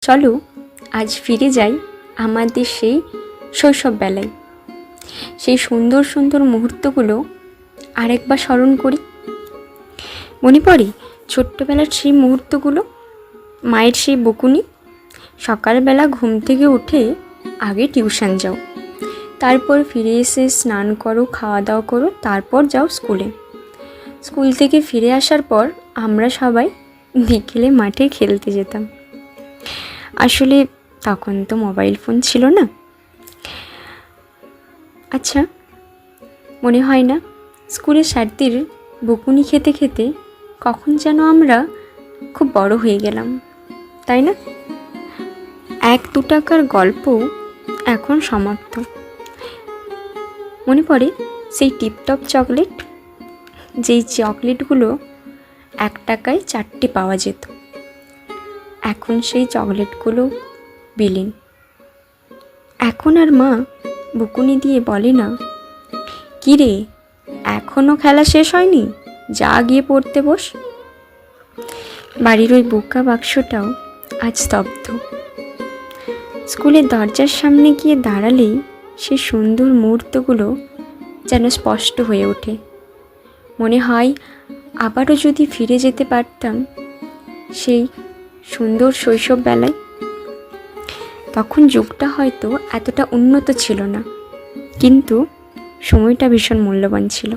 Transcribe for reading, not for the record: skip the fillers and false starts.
চলো আজ ফিরে যাই আমাদের সেই শৈশববেলায়, সেই সুন্দর সুন্দর মুহূর্তগুলো আরেকবার স্মরণ করি। মনে পড়ে ছোট্টবেলার সেই মুহূর্তগুলো, মায়ের সেই বকুনি, সকালবেলা ঘুম থেকে উঠে আগে টিউশন যাও, তারপর ফিরে এসে স্নান করো, খাওয়া দাওয়া করো, তারপর যাও স্কুলে। স্কুল থেকে ফিরে আসার পর আমরা সবাই বিকেলে মাঠে খেলতে যেতাম। আসলে তখন তো মোবাইল ফোন ছিল না। আচ্ছা, মনে হয় না স্কুলের স্যারদের বকুনি খেতে খেতে কখন যেন আমরা খুব বড় হয়ে গেলাম, তাই না? 1-2 টাকার গল্প এখন সমাপ্ত। মনে পড়ে সেই টিপটপ চকলেট, যেই চকলেটগুলো 1 টাকায় 4টে পাওয়া যেত। এখন সেই চকলেটগুলো বিলীন। এখন আর মা বকুনি দিয়ে বলে না, কী রে এখনও খেলা শেষ হয়নি, যা গিয়ে পড়তে বস। বাড়ির ওই বোকা বাক্সটাও আজ স্তব্ধ। স্কুলের দরজার সামনে গিয়ে দাঁড়ালেই সেই সুন্দর মুহূর্তগুলো যেন স্পষ্ট হয়ে ওঠে। মনে হয় আবারও যদি ফিরে যেতে পারতাম সেই সুন্দর শৈশববেলায়। তখন যুগটা হয়তো এতটা উন্নত ছিল না, কিন্তু সময়টা ভীষণ মূল্যবান ছিল।